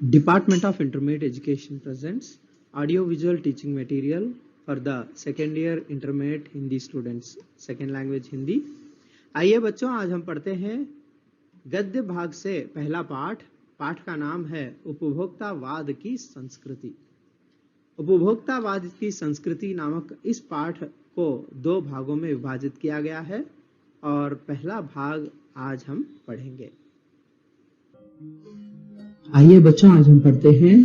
Department of Intermediate Education presents audio-visual teaching material for the second year intermediate Hindi students, second language Hindi. आइए बच्चों, आज हम पढ़ते हैं गद्य भाग से पहला पाठ। पाठ का नाम है उपभोक्तावाद की संस्कृति। उपभोक्तावाद की संस्कृति नामक इस पाठ को दो भागों में विभाजित किया गया है और पहला भाग आज हम पढ़ेंगे। आइए बच्चों, आज हम पढ़ते हैं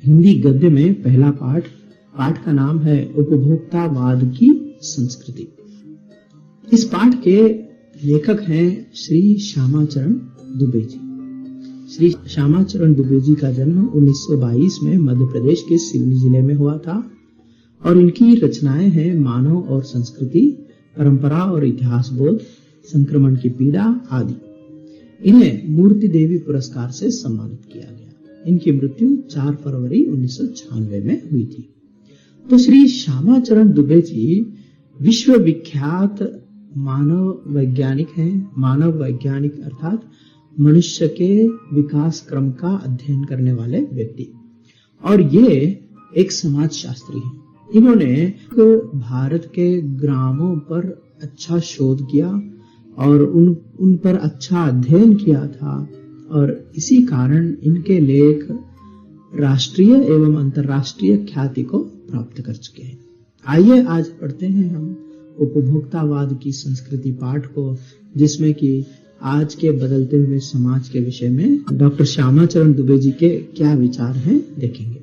हिंदी गद्य में पहला पाठ। पाठ का नाम है उपभोक्तावाद की संस्कृति। इस पाठ के लेखक हैं श्री श्यामाचरण दुबे जी। श्री श्यामाचरण दुबे जी का जन्म 1922 में मध्य प्रदेश के सिवनी जिले में हुआ था और इनकी रचनाएं हैं मानव और संस्कृति, परंपरा और इतिहास बोध, संक्रमण की पीड़ा आदि। इन्हें मूर्ति देवी पुरस्कार से सम्मानित किया गया। इनकी मृत्यु 4 फरवरी 1996 में हुई थी। तो श्री श्यामाचरण दुबे जी विश्व विख्यात मानव वैज्ञानिक हैं। मानव वैज्ञानिक अर्थात मनुष्य के विकास क्रम का अध्ययन करने वाले व्यक्ति, और ये एक समाज शास्त्री हैं। इन्होंने भारत के ग्रामों पर अच्छा शोध किया और उन पर अच्छा अध्ययन किया था और इसी कारण इनके लेख राष्ट्रीय एवं अंतर्राष्ट्रीय ख्याति को प्राप्त कर चुके हैं। आइए आज पढ़ते हैं हम उपभोक्तावाद की संस्कृति पाठ को, जिसमें कि आज के बदलते हुए समाज के विषय में डॉक्टर श्यामाचरण दुबे जी के क्या विचार हैं देखेंगे।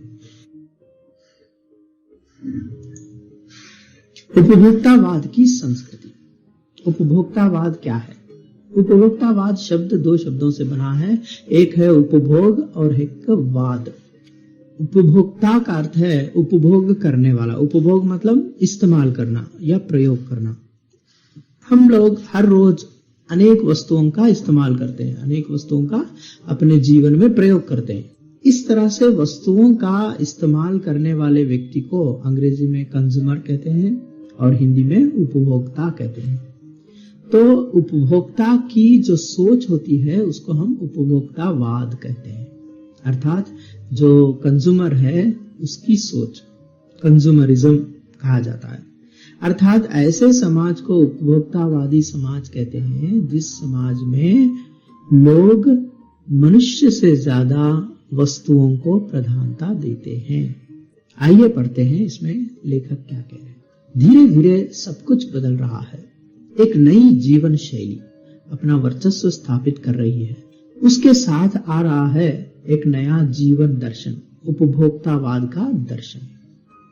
उपभोक्तावाद की संस्कृति। उपभोक्तावाद क्या है? उपभोक्तावाद शब्द दो शब्दों से बना है। एक है उपभोग और एक वाद। उपभोक्ता का अर्थ है उपभोग करने वाला। उपभोग मतलब इस्तेमाल करना या प्रयोग करना। हम लोग हर रोज अनेक वस्तुओं का इस्तेमाल करते हैं, अनेक वस्तुओं का अपने जीवन में प्रयोग करते हैं। इस तरह से वस्तुओं का इस्तेमाल करने वाले व्यक्ति को अंग्रेजी में कंज्यूमर कहते हैं और हिंदी में उपभोक्ता कहते हैं। तो उपभोक्ता की जो सोच होती है उसको हम उपभोक्तावाद कहते हैं। अर्थात जो कंज्यूमर है उसकी सोच कंज्यूमरिज्म कहा जाता है। अर्थात ऐसे समाज को उपभोक्तावादी समाज कहते हैं जिस समाज में लोग मनुष्य से ज्यादा वस्तुओं को प्रधानता देते हैं। आइए पढ़ते हैं इसमें लेखक क्या कह रहे हैं। धीरे धीरे सब कुछ बदल रहा है। एक नई जीवन शैली अपना वर्चस्व स्थापित कर रही है। उसके साथ आ रहा है एक नया जीवन दर्शन, उपभोक्तावाद का दर्शन।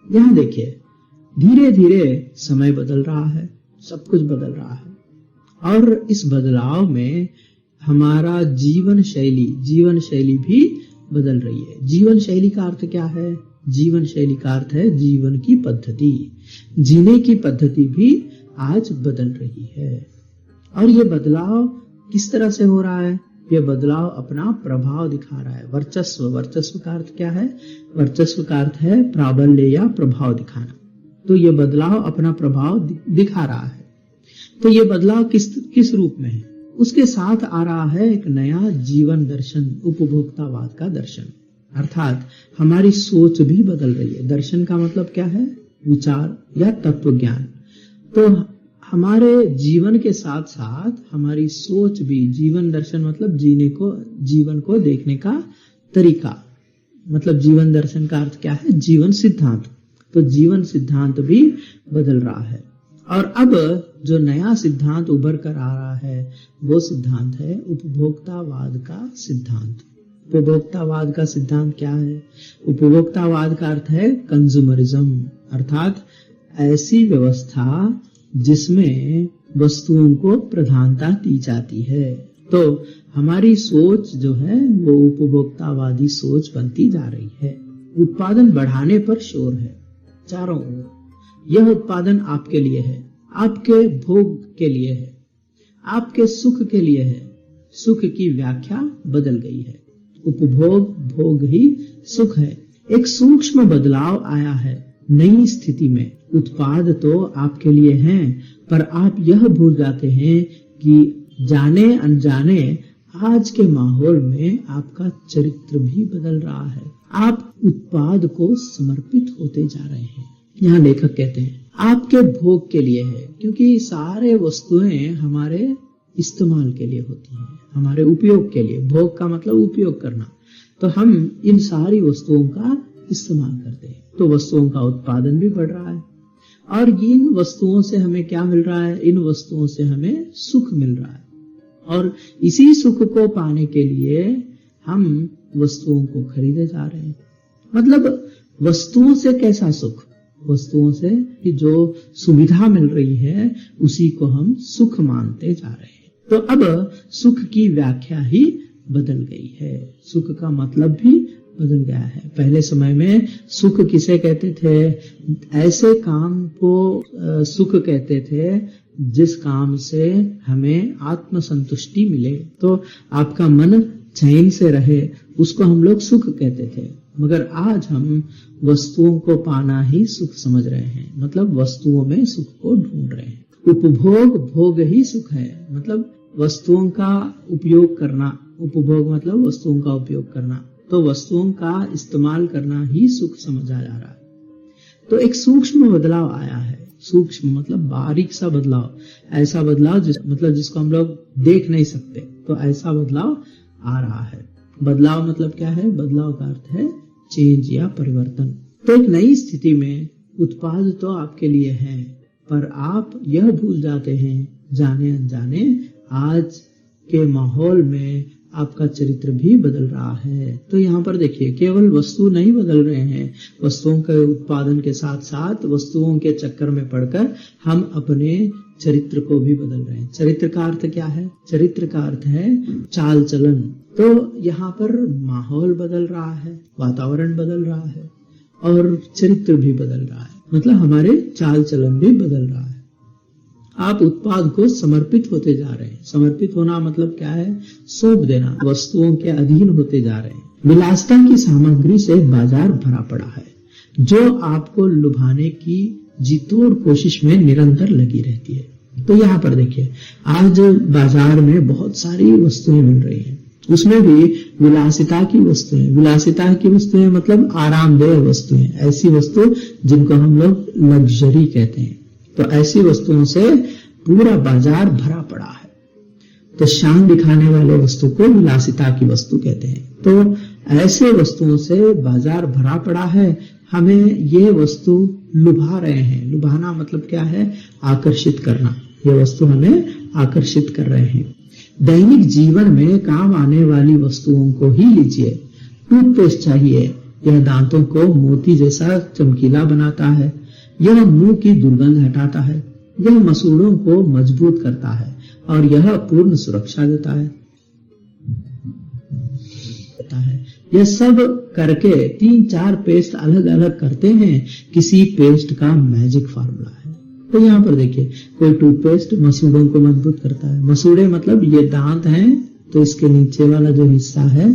यहां देखिए, धीरे धीरे समय बदल रहा है, सब कुछ बदल रहा है और इस बदलाव में हमारा जीवन शैली भी बदल रही है। जीवन शैली का अर्थ क्या है? जीवन शैली का अर्थ है जीवन की पद्धति। जीने की पद्धति भी आज बदल रही है। और ये बदलाव किस तरह से हो रहा है? ये बदलाव अपना प्रभाव दिखा रहा है। वर्चस्व का अर्थ क्या है? वर्चस्व का अर्थ है प्राबल्य या प्रभाव दिखाना। तो ये बदलाव अपना प्रभाव दिखा रहा है। तो ये बदलाव किस रूप में है? उसके साथ आ रहा है एक नया जीवन दर्शन, उपभोक्तावाद का दर्शन। अर्थात हमारी सोच भी बदल रही है। दर्शन का मतलब क्या है? विचार या तत्व ज्ञान। तो हमारे जीवन के साथ साथ हमारी सोच भी, जीवन दर्शन मतलब जीवन को देखने का तरीका, मतलब जीवन दर्शन का अर्थ क्या है? जीवन सिद्धांत। तो जीवन सिद्धांत भी बदल रहा है और अब जो नया सिद्धांत उभर कर आ रहा है वो सिद्धांत है उपभोक्तावाद का सिद्धांत। उपभोक्तावाद का सिद्धांत क्या है? उपभोक्तावाद का अर्थ है कंज्यूमरिज्म, अर्थात ऐसी व्यवस्था जिसमें वस्तुओं को प्रधानता दी जाती है। तो हमारी सोच जो है वो उपभोक्तावादी सोच बनती जा रही है। उत्पादन बढ़ाने पर शोर है चारों ओर। यह उत्पादन आपके लिए है, आपके भोग के लिए है, आपके सुख के लिए है। सुख की व्याख्या बदल गई है। उपभोग भोग ही सुख है। एक सूक्ष्म बदलाव आया है नई स्थिति में। उत्पाद तो आपके लिए हैं, पर आप यह भूल जाते हैं कि जाने अनजाने आज के माहौल में आपका चरित्र भी बदल रहा है। आप उत्पाद को समर्पित होते जा रहे हैं। यहाँ लेखक कहते हैं आपके भोग के लिए है, क्योंकि सारे वस्तुएं हमारे इस्तेमाल के लिए होती हैं, हमारे उपयोग के लिए। भोग का मतलब उपयोग करना। तो हम इन सारी वस्तुओं का इस्तेमाल करते हैं, तो वस्तुओं का उत्पादन भी बढ़ रहा है। और इन वस्तुओं से हमें क्या मिल रहा है? इन वस्तुओं से हमें सुख मिल रहा है। और इसी सुख को पाने के लिए हम वस्तुओं को खरीदे जा रहे हैं। मतलब वस्तुओं से कैसा सुख? वस्तुओं से कि जो सुविधा मिल रही है उसी को हम सुख मानते जा रहे हैं। तो अब सुख की व्याख्या ही बदल गई है, सुख का मतलब भी बदल गया है। पहले समय में सुख किसे कहते थे? ऐसे काम को सुख कहते थे जिस काम से हमें आत्म संतुष्टि मिले, तो आपका मन चैन से रहे, उसको हम लोग सुख कहते थे। मगर आज हम वस्तुओं को पाना ही सुख समझ रहे हैं, मतलब वस्तुओं में सुख को ढूंढ रहे हैं। उपभोग भोग ही सुख है, मतलब वस्तुओं का उपयोग करना। उपभोग मतलब वस्तुओं का उपयोग करना, तो वस्तुओं का इस्तेमाल करना ही सुख समझा जा रहा है। तो एक सूक्ष्म बदलाव आया है। सूक्ष्म मतलब बारीक सा बदलाव, ऐसा बदलाव जिसको हम लोग देख नहीं सकते, तो ऐसा बदलाव आ रहा है। बदलाव मतलब क्या है? बदलाव का अर्थ है चेंज या परिवर्तन। तो एक नई स्थिति में उत्पाद तो आपके लिए है, पर आप यह भूल जाते हैं जाने अनजाने आज के माहौल में आपका चरित्र भी बदल रहा है। तो यहाँ पर देखिए, केवल वस्तु नहीं बदल रहे हैं, वस्तुओं के उत्पादन के साथ साथ वस्तुओं के चक्कर में पड़कर हम अपने चरित्र को भी बदल रहे हैं। चरित्र का अर्थ क्या है? चरित्र का अर्थ है चाल चलन। तो यहाँ पर माहौल बदल रहा है, वातावरण बदल रहा है और चरित्र भी बदल रहा है, मतलब हमारे चाल चलन भी बदल रहा है। आप उत्पाद को समर्पित होते जा रहे हैं। समर्पित होना मतलब क्या है? सौंप देना, वस्तुओं के अधीन होते जा रहे हैं। विलासिता की सामग्री से बाजार भरा पड़ा है, जो आपको लुभाने की जीतोड़ कोशिश में निरंतर लगी रहती है। तो यहाँ पर देखिए, आज बाजार में बहुत सारी वस्तुएं मिल रही हैं, उसमें भी विलासिता की वस्तुएं। विलासिता की वस्तुएं मतलब आरामदेह वस्तुएं, ऐसी वस्तु जिनको हम लोग लग्जरी कहते हैं। तो ऐसी वस्तुओं से पूरा बाजार भरा पड़ा है। तो शान दिखाने वाले वस्तु को विलासिता की वस्तु कहते हैं। तो ऐसे वस्तुओं से बाजार भरा पड़ा है, हमें ये वस्तु लुभा रहे हैं। लुभाना मतलब क्या है? आकर्षित करना। ये वस्तु हमें आकर्षित कर रहे हैं। दैनिक जीवन में काम आने वाली वस्तुओं को ही लीजिए। टूथपेस्ट चाहिए, यह दांतों को मोती जैसा चमकीला बनाता है, यह मुंह की दुर्गंध हटाता है, यह मसूड़ों को मजबूत करता है और यह पूर्ण सुरक्षा देता है। यह सब करके 3-4 पेस्ट अलग अलग करते हैं, किसी पेस्ट का मैजिक फार्मूला है। तो यहाँ पर देखिए, कोई टूथपेस्ट मसूड़ों को मजबूत करता है। मसूड़े मतलब ये दांत हैं, तो इसके नीचे वाला जो हिस्सा है,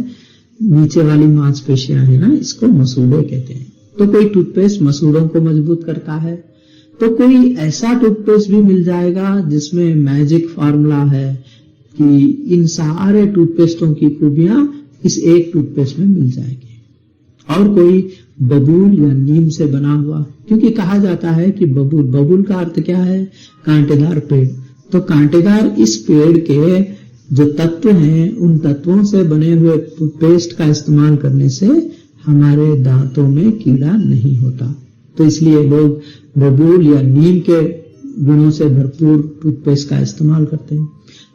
नीचे वाली मांसपेशियां है ना, इसको मसूड़े कहते हैं। तो कोई टूथपेस्ट मसूड़ों को मजबूत करता है, तो कोई ऐसा टूथपेस्ट भी मिल जाएगा जिसमें मैजिक फार्मूला है कि इन सारे टूथपेस्टों की खूबियां इस एक टूथपेस्ट में मिल जाएगी। और कोई बबूल या नीम से बना हुआ, क्योंकि कहा जाता है कि बबूल का अर्थ क्या है? कांटेदार पेड़। तो कांटेदार इस पेड़ के जो तत्व हैं, उन तत्वों से बने हुए पेस्ट का इस्तेमाल करने से हमारे दांतों में कीड़ा नहीं होता। तो इसलिए लोग बबूल या नीम के गुणों से भरपूर टूथपेस्ट का इस्तेमाल करते हैं।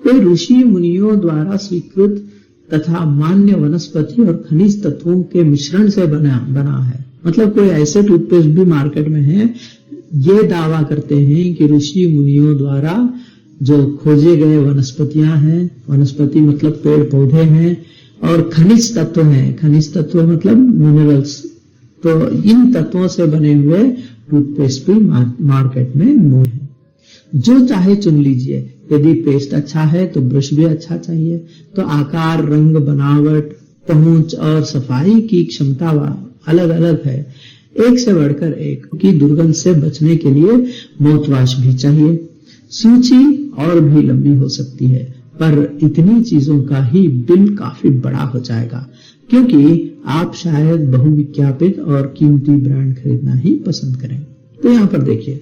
कोई ऋषि मुनियों द्वारा स्वीकृत तथा मान्य वनस्पति और खनिज तत्वों के मिश्रण से बना है। मतलब कोई ऐसे टूथपेस्ट भी मार्केट में है, ये दावा करते हैं कि ऋषि मुनियों द्वारा जो खोजे गए वनस्पतियां हैं, वनस्पति मतलब पेड़ पौधे हैं, और खनिज तत्व हैं, खनिज तत्व मतलब मिनरल्स, तो इन तत्वों से बने हुए टूथपेस्ट भी मार्केट में मौजूद है। जो चाहे चुन लीजिए। यदि पेस्ट अच्छा है तो ब्रश भी अच्छा चाहिए। तो आकार, रंग, बनावट, पहुंच और सफाई की क्षमता अलग अलग है, एक से बढ़कर एक। की दुर्गंध से बचने के लिए माउथवॉश भी चाहिए। सूची और भी लंबी हो सकती है, पर इतनी चीजों का ही बिल काफी बड़ा हो जाएगा, क्योंकि आप शायद बहुविज्ञापित और कीमती ब्रांड खरीदना ही पसंद करें। तो यहाँ पर देखिए,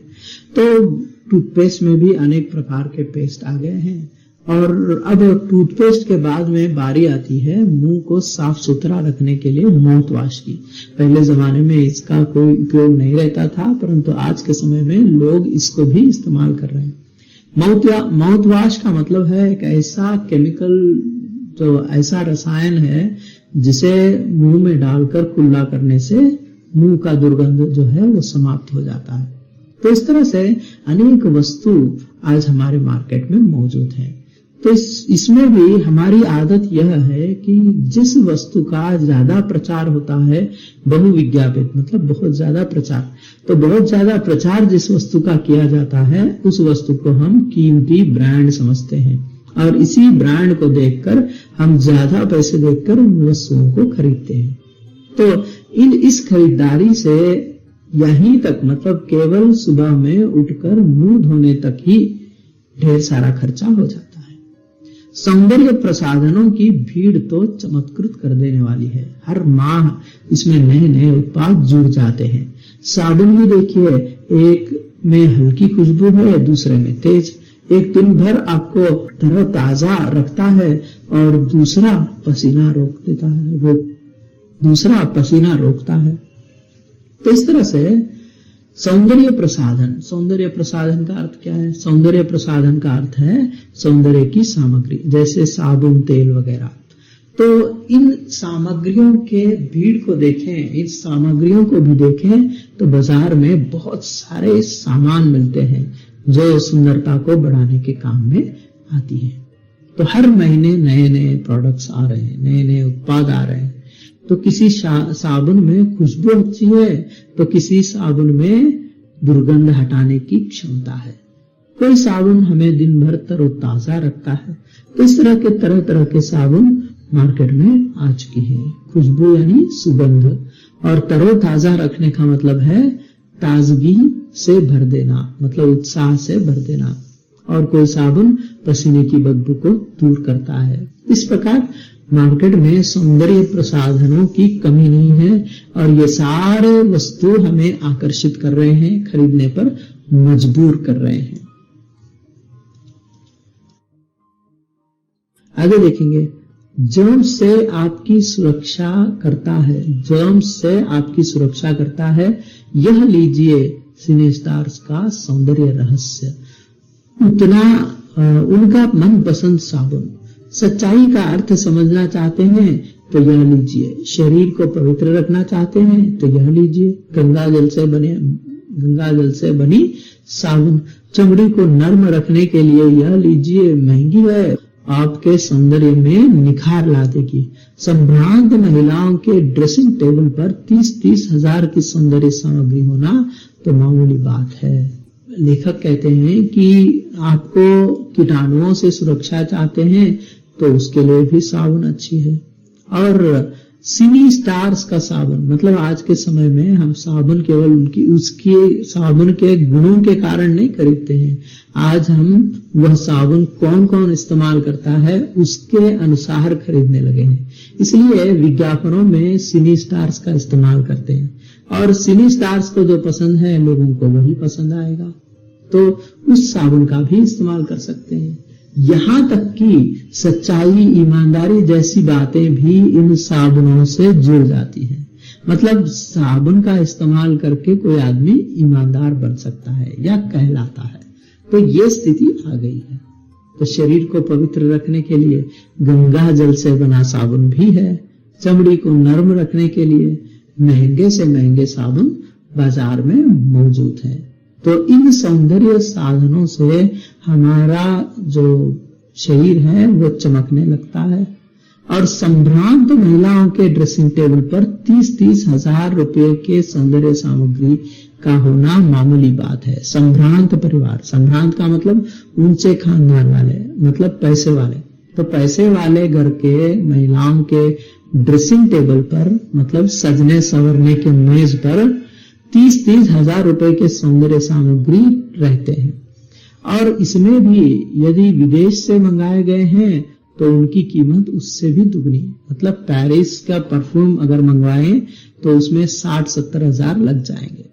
तो टूथपेस्ट में भी अनेक प्रकार के पेस्ट आ गए हैं, और अब टूथपेस्ट के बाद में बारी आती है मुंह को साफ सुथरा रखने के लिए माउथ वॉश की। पहले जमाने में इसका कोई उपयोग नहीं रहता था, परंतु आज के समय में लोग इसको भी इस्तेमाल कर रहे हैं। माउथ वॉश का मतलब है एक ऐसा केमिकल, जो ऐसा रसायन है जिसे मुंह में डालकर कुल्ला करने से मुंह का दुर्गंध जो है वो समाप्त हो जाता है। तो इस तरह से अनेक वस्तु आज हमारे मार्केट में मौजूद हैं। तो इसमें भी हमारी आदत यह है कि जिस वस्तु का ज्यादा प्रचार होता है, बहुविज्ञापित मतलब बहुत ज्यादा प्रचार, तो बहुत ज्यादा प्रचार जिस वस्तु का किया जाता है उस वस्तु को हम कीमती ब्रांड समझते हैं, और इसी ब्रांड को देखकर हम ज्यादा पैसे देकर उन वस्तुओं को खरीदते हैं। तो इस खरीदारी से यहीं तक, मतलब केवल सुबह में उठकर मुंह धोने तक ही ढेर सारा खर्चा हो जाता है। सौंदर्य प्रसाधनों की भीड़ तो चमत्कृत कर देने वाली है। हर माह इसमें नए नए उत्पाद जुड़ जाते हैं। साबुन भी देखिए, एक में हल्की खुशबू है, दूसरे में तेज। एक दिन भर आपको तरोताजा रखता है और दूसरा पसीना रोकता है। तो इस तरह से सौंदर्य प्रसाधन का अर्थ क्या है? सौंदर्य प्रसाधन का अर्थ है सौंदर्य की सामग्री, जैसे साबुन, तेल वगैरह। तो इन सामग्रियों के भीड़ को देखें, इस सामग्रियों को भी देखें तो बाजार में बहुत सारे सामान मिलते हैं जो सुंदरता को बढ़ाने के काम में आती है। तो हर महीने नए नए प्रोडक्ट्स आ रहे हैं, नए नए उत्पाद आ रहे हैं। तो किसी साबुन में खुशबू अच्छी है, तो किसी साबुन में दुर्गंध हटाने की क्षमता है। कोई साबुन हमें दिन भर तरोताजा रखता है। तो इस तरह के तरह तरह के साबुन मार्केट में आ चुकी है। खुशबू यानी सुगंध, और तरोताजा रखने का मतलब है ताजगी से भर देना, मतलब उत्साह से भर देना। और कोई साबुन पसीने की बदबू को दूर करता है। इस प्रकार मार्केट में सौंदर्य प्रसाधनों की कमी नहीं है, और ये सारे वस्तु हमें आकर्षित कर रहे हैं, खरीदने पर मजबूर कर रहे हैं। आगे देखेंगे, जर्म्स से आपकी सुरक्षा करता है, यह लीजिए सिनेस्टार्स का सौंदर्य रहस्य। उनका मनपसंद साबुन। सच्चाई का अर्थ समझना चाहते हैं तो यह लीजिए। शरीर को पवित्र रखना चाहते हैं तो यह लीजिए। गंगा जल से बनी साबुन। चमड़ी को नर्म रखने के लिए यह लीजिए। महंगी है, आपके सौंदर्य में निखार ला देगी। संभ्रांत महिलाओं के ड्रेसिंग टेबल पर 30-30 हजार की सौंदर्य सामग्री होना तो मामूली बात है। लेखक कहते हैं कि आपको कीटाणुओं से सुरक्षा चाहते हैं तो उसके लिए भी साबुन अच्छी है। और सिनी स्टार्स का साबुन, मतलब आज के समय में हम साबुन केवल उसके साबुन के गुणों के कारण नहीं खरीदते हैं। आज हम वह साबुन कौन कौन इस्तेमाल करता है उसके अनुसार खरीदने लगे हैं। इसलिए विज्ञापनों में सिनी स्टार्स का इस्तेमाल करते हैं, और सिनी स्टार्स को जो पसंद है लोगों को वही पसंद आएगा, तो उस साबुन का भी इस्तेमाल कर सकते हैं। यहाँ तक कि सच्चाई, ईमानदारी जैसी बातें भी इन साबुनों से जुड़ जाती हैं। मतलब साबुन का इस्तेमाल करके कोई आदमी ईमानदार बन सकता है या कहलाता है। तो ये स्थिति आ गई है। तो शरीर को पवित्र रखने के लिए गंगा जल से बना साबुन भी है। चमड़ी को नर्म रखने के लिए महंगे से महंगे साबुन बाजार में मौजूद है। तो इन सौंदर्य साधनों से हमारा जो शरीर है वो चमकने लगता है। और संभ्रांत महिलाओं के ड्रेसिंग टेबल पर 30-30 हजार रुपए के सौंदर्य सामग्री का होना मामूली बात है। संभ्रांत परिवार, संभ्रांत का मतलब ऊंचे खानदान वाले, मतलब पैसे वाले। तो पैसे वाले घर के महिलाओं के ड्रेसिंग टेबल पर, मतलब सजने संवरने के मेज पर 30-30 हजार रुपए के सौंदर्य सामग्री रहते हैं। और इसमें भी यदि विदेश से मंगाए गए हैं तो उनकी कीमत उससे भी दुगनी। मतलब पेरिस का परफ्यूम अगर मंगवाएं तो उसमें 60-70 हजार लग जाएंगे।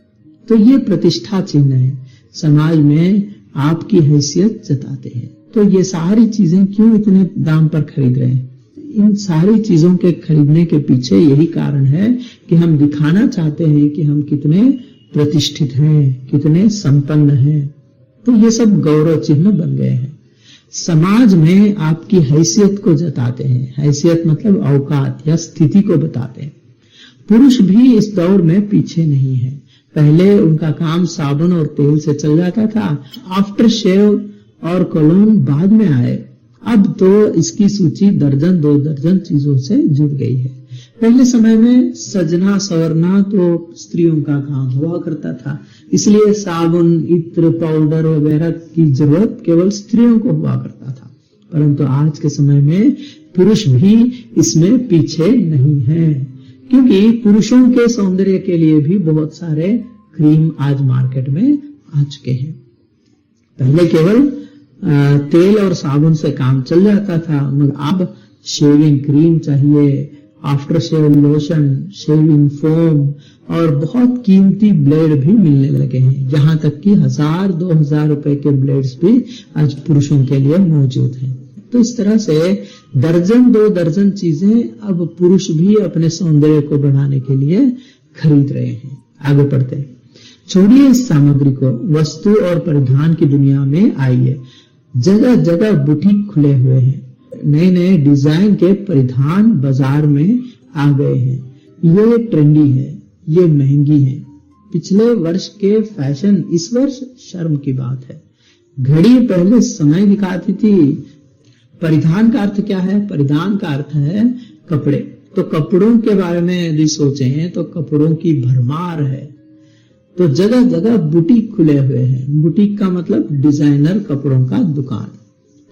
तो ये प्रतिष्ठा चिन्ह है, समाज में आपकी हैसियत जताते हैं। तो ये सारी चीजें क्यों इतने दाम पर खरीद रहे हैं? इन सारी चीजों के खरीदने के पीछे यही कारण है कि हम दिखाना चाहते हैं कि हम कितने प्रतिष्ठित हैं, कितने संपन्न हैं। तो ये सब गौरव चिन्ह बन गए हैं। समाज में आपकी हैसियत को जताते हैं। हैसियत मतलब औकात या स्थिति को बताते हैं। पुरुष भी इस दौर में पीछे नहीं है। पहले उनका काम साबुन और तेल से चल जाता था, आफ्टर शेव और कोलोन बाद में आए। अब तो इसकी सूची दर्जन 2 दर्जन चीजों से जुड़ गई है। पहले समय में सजना संवरना तो स्त्रियों का काम हुआ करता था, इसलिए साबुन, इत्र, पाउडर वगैरह की जरूरत केवल स्त्रियों को हुआ करता था। परंतु आज के समय में पुरुष भी इसमें पीछे नहीं है, क्योंकि पुरुषों के सौंदर्य के लिए भी बहुत सारे क्रीम आज मार्केट में आ चुके हैं। पहले केवल तेल और साबुन से काम चल जाता था, मगर अब शेविंग क्रीम चाहिए, after shave lotion, shaving foam और बहुत कीमती ब्लेड भी मिलने लगे हैं। यहाँ तक कि 1000-2000 रुपए के ब्लेड्स भी आज पुरुषों के लिए मौजूद हैं। तो इस तरह से दर्जन 2 दर्जन चीजें अब पुरुष भी अपने सौंदर्य को बढ़ाने के लिए खरीद रहे हैं। आगे बढ़ते हैं। छोड़िए इस सामग्री को, वस्तु और परिधान की दुनिया में आइए। जगह जगह बुटीक खुले हुए हैं। नए नए डिजाइन के परिधान बाजार में आ गए हैं। ये ट्रेंडी है, ये महंगी है। पिछले वर्ष के फैशन इस वर्ष शर्म की बात है। घड़ी पहले समय दिखाती थी। परिधान का अर्थ क्या है? परिधान का अर्थ है कपड़े। तो कपड़ों के बारे में यदि सोचें तो कपड़ों की भरमार है। तो जगह जगह बुटीक खुले हुए हैं। बुटीक का मतलब डिजाइनर कपड़ों का दुकान।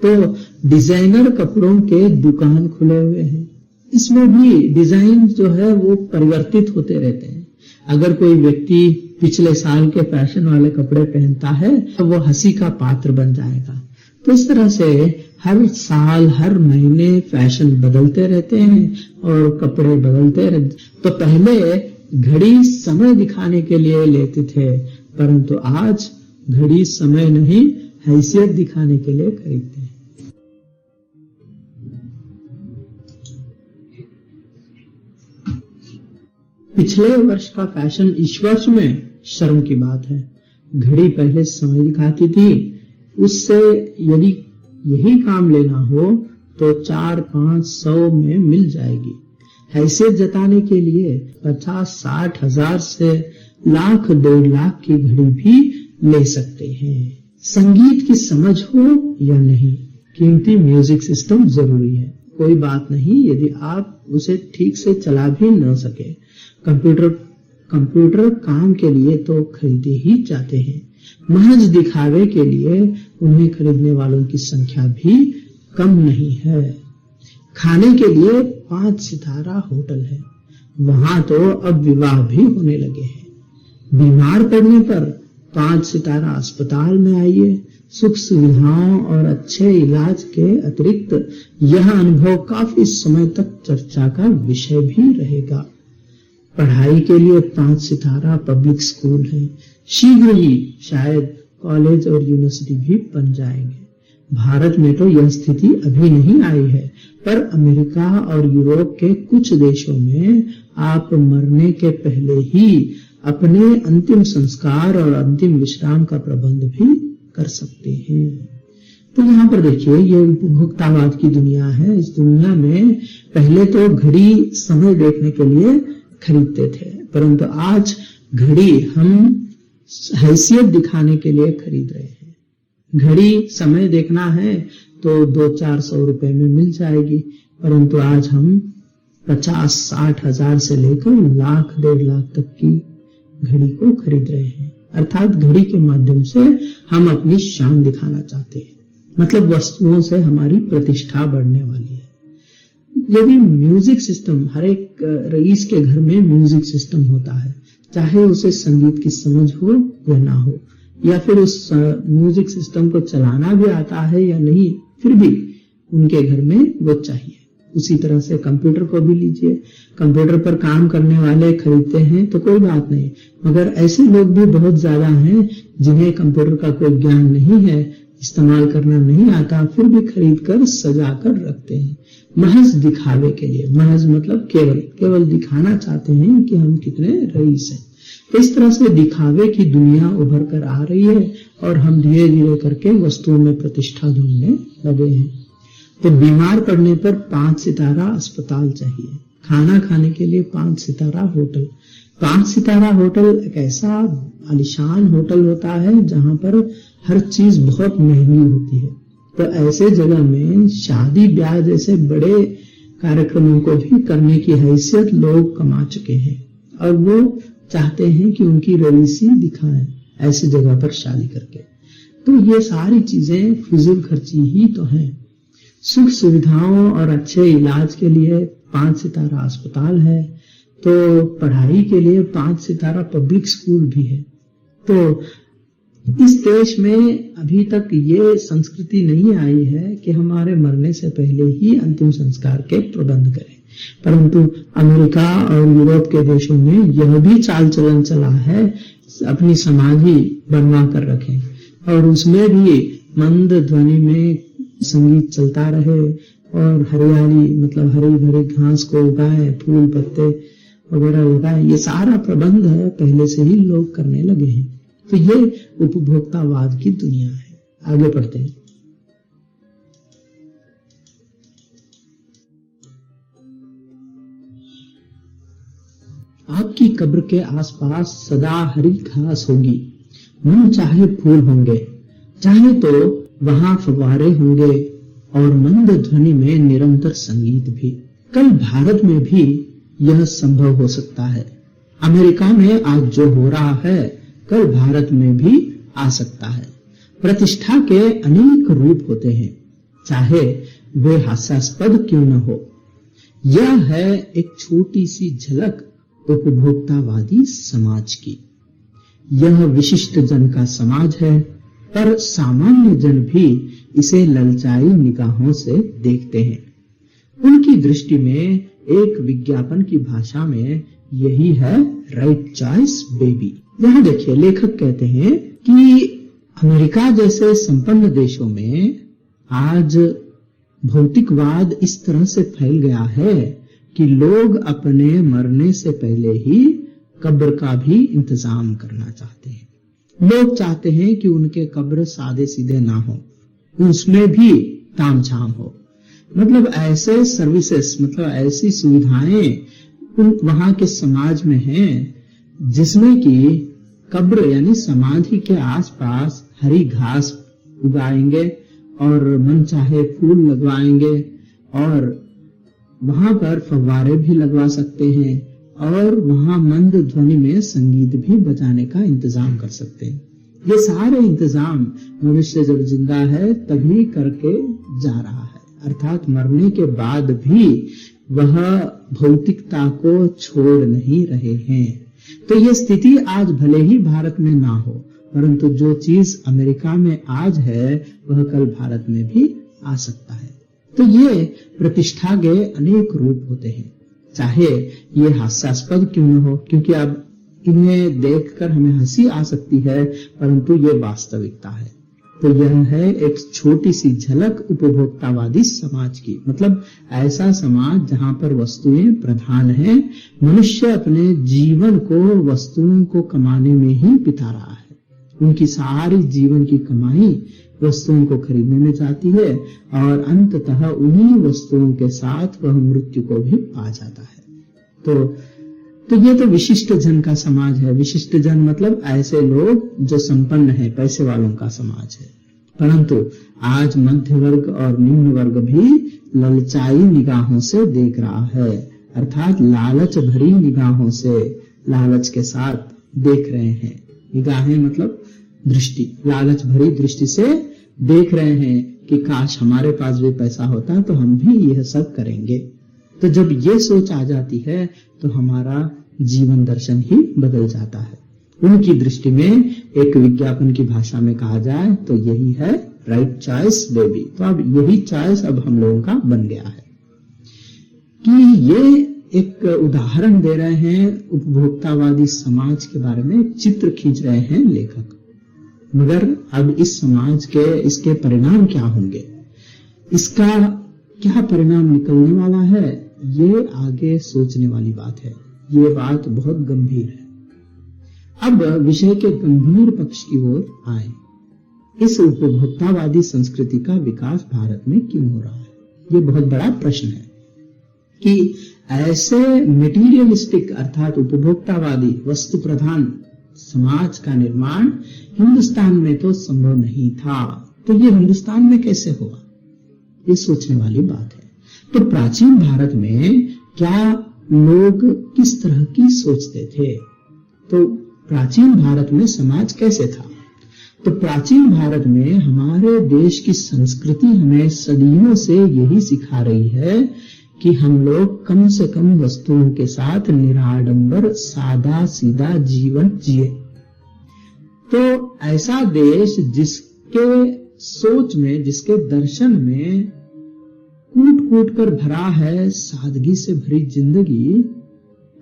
तो डिजाइनर कपड़ों के दुकान खुले हुए हैं। इसमें भी डिजाइन जो है वो परिवर्तित होते रहते हैं। अगर कोई व्यक्ति पिछले साल के फैशन वाले कपड़े पहनता है तो वो हंसी का पात्र बन जाएगा। तो इस तरह से हर साल हर महीने फैशन बदलते रहते हैं और कपड़े बदलते रहते। तो पहले घड़ी समय दिखाने के लिए लेते थे, परंतु आज घड़ी समय नहीं हैसियत दिखाने के लिए खरीदते हैं। पिछले वर्ष का फैशन इस वर्ष में शर्म की बात है। घड़ी पहले समय दिखाती थी, उससे यदि यही काम लेना हो तो 400-500 में मिल जाएगी। हैसियत जताने के लिए 50-60 हजार से लाख 1.5 लाख की घड़ी भी ले सकते हैं। संगीत की समझ हो या नहीं, कीमती म्यूजिक सिस्टम जरूरी है। कोई बात नहीं यदि आप उसे ठीक से चला भी न सके। कंप्यूटर काम के लिए तो खरीदे ही जाते हैं। महज दिखावे के लिए उन्हें खरीदने वालों की संख्या भी कम नहीं है। खाने के लिए 5 सितारा होटल है, वहां तो अब विवाह भी होने लगे हैं। बीमार पड़ने पर 5 सितारा अस्पताल में आइए। सुख सुविधाओं और अच्छे इलाज के अतिरिक्त यह अनुभव काफी समय तक चर्चा का विषय भी रहेगा। पढ़ाई के लिए 5 सितारा पब्लिक स्कूल है। शीघ्र ही शायद कॉलेज और यूनिवर्सिटी भी बन जाएंगे। भारत में तो यह स्थिति अभी नहीं आई है, पर अमेरिका और यूरोप के कुछ देशों में आप मरने के पहले ही अपने अंतिम संस्कार और अंतिम विश्राम का प्रबंध भी कर सकते हैं। तो यहाँ पर देखिए, ये उपभोक्तावाद की दुनिया है। इस दुनिया में पहले तो घड़ी समय देखने के लिए खरीदते थे, परंतु आज घड़ी हम हैसियत दिखाने के लिए खरीद रहे हैं। घड़ी समय देखना है तो 200-400 रुपए में मिल जाएगी, परंतु आज हम 50-60 हजार से लेकर लाख 1.5 लाख तक की घड़ी को खरीद रहे हैं। अर्थात घड़ी के माध्यम से हम अपनी शान दिखाना चाहते हैं। मतलब वस्तुओं से हमारी प्रतिष्ठा बढ़ने वाली है। यदि म्यूजिक सिस्टम, हर एक रईस के घर में म्यूजिक सिस्टम होता है, चाहे उसे संगीत की समझ हो या ना हो। या फिर उस म्यूजिक सिस्टम को चलाना भी आता है या नहीं, फिर भी उनके घर में वो चाहिए। उसी तरह से कंप्यूटर को भी लीजिए, कंप्यूटर पर काम करने वाले खरीदते हैं तो कोई बात नहीं, मगर ऐसे लोग भी बहुत ज्यादा हैं जिन्हें कंप्यूटर का कोई ज्ञान नहीं है, इस्तेमाल करना नहीं आता, फिर भी खरीद कर सजा कर रखते हैं महज दिखावे के लिए। महज मतलब केवल दिखाना चाहते हैं कि हम कितने रईस हैं। इस तरह से दिखावे की दुनिया उभर कर आ रही है और हम धीरे धीरे करके वस्तुओं में प्रतिष्ठा ढूंढने लगे हैं। तो बीमार पड़ने पर 5 सितारा अस्पताल चाहिए, खाना खाने के लिए 5 सितारा होटल। 5 सितारा होटल एक ऐसा आलीशान होटल होता है जहां पर हर चीज बहुत महंगी होती है। तो ऐसे जगह में शादी ब्याह जैसे बड़े कार्यक्रमों को भी करने की हैसियत लोग कमा चुके हैं और वो चाहते हैं कि उनकी रईसी दिखाएं ऐसी जगह पर शादी करके। तो ये सारी चीजें फिजूल खर्ची ही तो हैं। सुख सुविधाओं और अच्छे इलाज के लिए 5 सितारा अस्पताल है, तो पढ़ाई के लिए 5 सितारा पब्लिक स्कूल भी है। तो इस देश में अभी तक ये संस्कृति नहीं आई है कि हमारे मरने से पहले ही अंतिम संस्कार के प्रबंध करें, परंतु अमेरिका और यूरोप के देशों में यह भी चाल चलन चला है अपनी समाधि बनवा कर रखें और उसमें भी मंद ध्वनि में संगीत चलता रहे और हरियाली मतलब हरी भरी घास को उगाए, फूल पत्ते वगैरह लगाए। ये सारा प्रबंध है पहले से ही लोग करने लगे हैं। तो ये उपभोक्तावाद की दुनिया है। आगे बढ़ते हैं। आपकी कब्र के आसपास सदा हरी घास होगी, मन चाहे फूल होंगे, चाहे तो वहां फव्वारे होंगे और मंद ध्वनि में निरंतर संगीत भी। कल भारत में भी यह संभव हो सकता है। अमेरिका में आज जो हो रहा है कल भारत में भी आ सकता है। प्रतिष्ठा के अनेक रूप होते हैं, चाहे वे हास्यास्पद क्यों न हो। यह है एक छोटी सी झलक उपभोक्तावादी समाज की। यह विशिष्ट जन का समाज है, पर सामान्य जन भी इसे ललचाई निगाहों से देखते हैं। उनकी दृष्टि में एक विज्ञापन की भाषा में यही है राइट चॉइस बेबी। यहां देखिए, लेखक कहते हैं कि अमेरिका जैसे संपन्न देशों में आज भौतिकवाद इस तरह से फैल गया है कि लोग अपने मरने से पहले ही कब्र का भी इंतजाम करना चाहते हैं। लोग चाहते हैं कि उनके कब्र सादे सीधे ना हो, उसमें भी तामझाम हो। मतलब ऐसे सर्विसेज, मतलब ऐसी सुविधाएं वहां के समाज में हैं जिसमें कि कब्र यानी समाधि के आसपास हरी घास उगाएंगे और मन चाहे फूल लगवाएंगे और वहां पर फव्वारे भी लगवा सकते हैं और वहां मंद ध्वनि में संगीत भी बजाने का इंतजाम कर सकते हैं। ये सारे इंतजाम मनुष्य जब जिंदा है तभी करके जा रहा है, अर्थात मरने के बाद भी वह भौतिकता को छोड़ नहीं रहे हैं। तो ये स्थिति आज भले ही भारत में ना हो, परंतु जो चीज अमेरिका में आज है वह कल भारत में भी आ सकता है। तो ये प्रतिष्ठा के अनेक रूप होते हैं, चाहे ये हास्यास्पद क्यों न हो, क्योंकि अब इन्हें देखकर हमें हंसी आ सकती है, परंतु ये वास्तविकता है। तो यह है एक छोटी सी झलक उपभोक्तावादी समाज की, मतलब ऐसा समाज जहां पर वस्तुएं प्रधान हैं। मनुष्य अपने जीवन को वस्तुओं को कमाने में ही बिता रहा है। उनकी सारी जीवन की कमाई वस्तुओं को खरीदने में जाती है और अंततः उन्हीं वस्तुओं के साथ वह मृत्यु को भी पा जाता है। तो ये तो विशिष्ट जन का समाज है। विशिष्ट जन मतलब ऐसे लोग जो संपन्न है, पैसे वालों का समाज है। परंतु आज मध्य वर्ग और निम्न वर्ग भी ललचाई निगाहों से देख रहा है, अर्थात लालच भरी निगाहों से, लालच के साथ देख रहे हैं। निगाहें मतलब दृष्टि, लालच भरी दृष्टि से देख रहे हैं कि काश हमारे पास भी पैसा होता तो हम भी यह सब करेंगे। तो जब ये सोच आ जाती है तो हमारा जीवन दर्शन ही बदल जाता है। उनकी दृष्टि में एक विज्ञापन की भाषा में कहा जाए तो यही है राइट चॉइस बेबी। तो अब यही चॉइस अब हम लोगों का बन गया है कि ये एक उदाहरण दे रहे हैं उपभोक्तावादी समाज के बारे में, एक चित्र खींच रहे हैं लेखक। मगर अब इस समाज के इसके परिणाम क्या होंगे, इसका क्या परिणाम निकलने वाला है, ये आगे सोचने वाली बात है। ये बात बहुत गंभीर है। अब विषय के गंभीर पक्ष की ओर आए। इस उपभोक्तावादी संस्कृति का विकास भारत में क्यों हो रहा है? ये बहुत बड़ा प्रश्न है कि ऐसे मटेरियलिस्टिक अर्थात उपभोक्तावादी वस्तु प्रधान समाज का निर्माण हिंदुस्तान में तो संभव नहीं था, तो ये हिंदुस्तान में कैसे हुआ? ये सोचने वाली बात है। तो प्राचीन भारत में क्या लोग किस तरह की सोचते थे? तो प्राचीन भारत में समाज कैसे था? तो प्राचीन भारत में हमारे देश की संस्कृति हमें सदियों से यही सिखा रही है कि हम लोग कम से कम वस्तुओं के साथ निराडंबर सादा सीधा जीवन जिए। तो ऐसा देश जिसके सोच में, जिसके दर्शन में कूट कूट कर भरा है सादगी से भरी जिंदगी,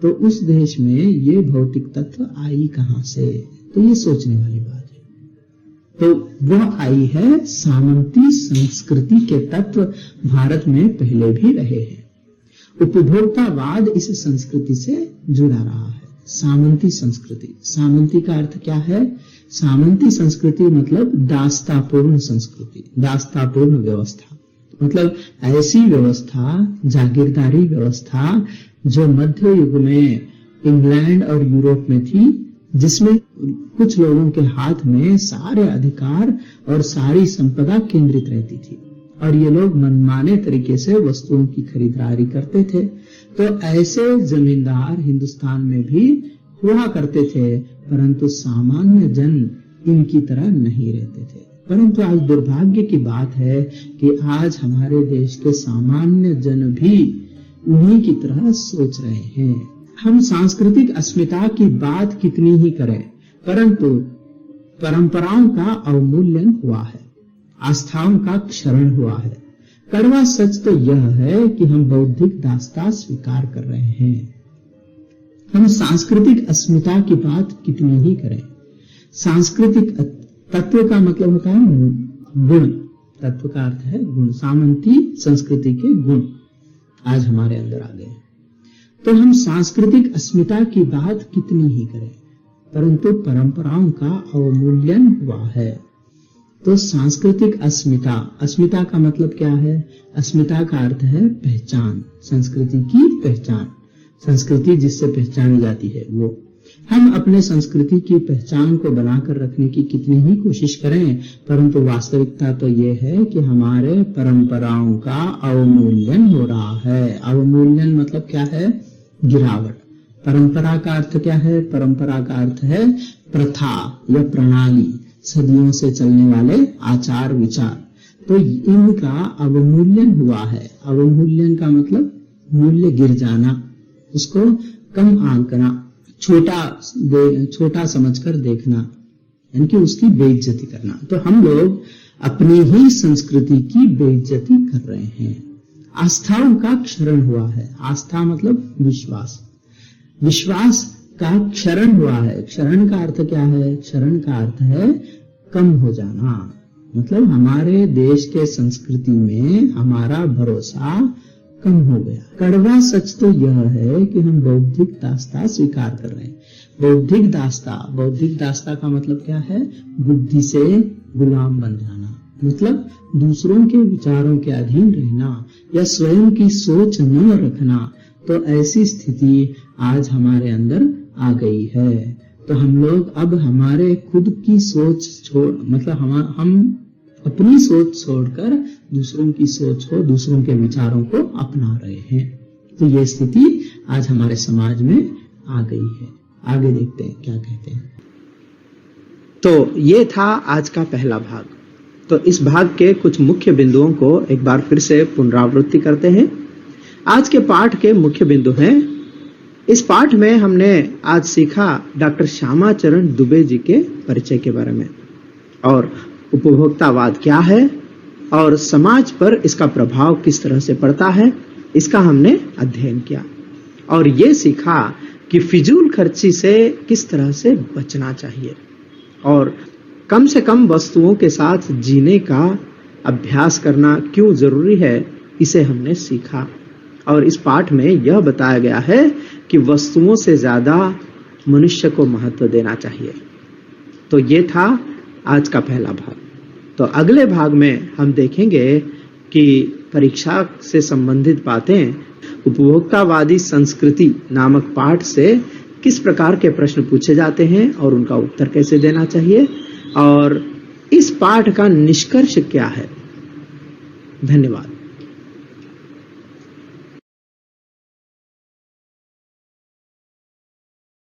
तो उस देश में ये भौतिक तत्व आई कहां से? तो ये सोचने वाली बात है। तो वह आई है सामंती संस्कृति के तत्व भारत में पहले भी रहे हैं। उपभोक्तावाद इस संस्कृति से जुड़ा रहा है। सामंती संस्कृति, सामंती का अर्थ क्या है? सामंती संस्कृति मतलब दासतापूर्ण संस्कृति, दासतापूर्ण व्यवस्था, मतलब ऐसी व्यवस्था, जागीरदारी व्यवस्था जो मध्य युग में इंग्लैंड और यूरोप में थी, जिसमें कुछ लोगों के हाथ में सारे अधिकार और सारी संपदा केंद्रित रहती थी और ये लोग मनमाने तरीके से वस्तुओं की खरीदारी करते थे। तो ऐसे जमींदार हिंदुस्तान में भी हुआ करते थे, परंतु सामान्य जन इनकी तरह नहीं रहते थे। परंतु आज दुर्भाग्य की बात है कि आज हमारे देश के सामान्य जन भी उन्हीं की तरह सोच रहे हैं। हम सांस्कृतिक अस्मिता की बात कितनी ही करें, परंतु परंपराओं का अवमूल्यन हुआ है, आस्थाओं का क्षरण हुआ है। कड़वा सच तो यह है कि हम बौद्धिक दास्ता स्वीकार कर रहे हैं। हम सांस्कृतिक अस्मिता की बात कितनी ही करें। सांस्कृतिक तत्व का मतलब होता है गुण, तत्व का अर्थ है गुण। सामंती संस्कृति के गुण आज हमारे अंदर आ गए। तो हम सांस्कृतिक अस्मिता की बात कितनी ही करें, परंतु परंपराओं का अवमूल्यन हुआ है। तो सांस्कृतिक अस्मिता, अस्मिता का मतलब क्या है? अस्मिता का अर्थ है पहचान, संस्कृति की पहचान, संस्कृति जिससे पहचानी जाती है वो। हम अपने संस्कृति की पहचान को बनाकर रखने की कितनी ही कोशिश करें, परंतु वास्तविकता तो ये है कि हमारे परंपराओं का अवमूल्यन हो रहा है। अवमूल्यन मतलब क्या है? गिरावट। परंपरा का अर्थ क्या है? परंपरा का अर्थ है प्रथा या प्रणाली, सदियों से चलने वाले आचार विचार। तो इनका अवमूल्यन हुआ है। अवमूल्यन का मतलब मूल्य गिर जाना, उसको कम आंकना, छोटा समझकर देखना, यानी कि उसकी बेइज्जती करना। तो हम लोग अपनी ही संस्कृति की बेइज्जती कर रहे हैं। आस्थाओं का क्षरण हुआ है। आस्था मतलब विश्वास, विश्वास का क्षरण हुआ है। क्षरण का अर्थ क्या है? क्षरण का अर्थ है कम हो जाना, मतलब हमारे देश के संस्कृति में हमारा भरोसा कम हो गया। कड़वा सच तो यह है कि हम बौद्धिक दास्ता स्वीकार कर रहे हैं। बौद्धिक दास्ता, बौद्धिक दास्ता का मतलब क्या है? बुद्धि से गुलाम बन जाना, मतलब दूसरों के विचारों के अधीन रहना या स्वयं की सोच न रखना। तो ऐसी स्थिति आज हमारे अंदर आ गई है। तो हम लोग अब हमारे खुद की सोच छोड़, मतलब हम अपनी सोच छोड़कर दूसरों की सोच को, दूसरों के विचारों को अपना रहे हैं। तो ये स्थिति आज हमारे समाज में आ गई है। आगे देखते हैं क्या कहते हैं। तो ये था आज का पहला भाग। तो इस भाग के कुछ मुख्य बिंदुओं को एक बार फिर से पुनरावृत्ति करते हैं। आज के पाठ के मुख्य बिंदु हैं, इस पाठ में हमने आज सीखा डॉक्टर श्यामा चरण दुबे जी के परिचय के बारे में और उपभोक्तावाद क्या है और समाज पर इसका प्रभाव किस तरह से पड़ता है, इसका हमने अध्ययन किया और ये सीखा कि फिजूल खर्ची से किस तरह से बचना चाहिए और कम से कम वस्तुओं के साथ जीने का अभ्यास करना क्यों जरूरी है, इसे हमने सीखा। और इस पाठ में यह बताया गया है कि वस्तुओं से ज्यादा मनुष्य को महत्व देना चाहिए। तो ये था आज का पहला भाग। तो अगले भाग में हम देखेंगे कि परीक्षा से संबंधित बातें उपभोक्तावादी संस्कृति नामक पाठ से किस प्रकार के प्रश्न पूछे जाते हैं और उनका उत्तर कैसे देना चाहिए और इस पाठ का निष्कर्ष क्या है। धन्यवाद।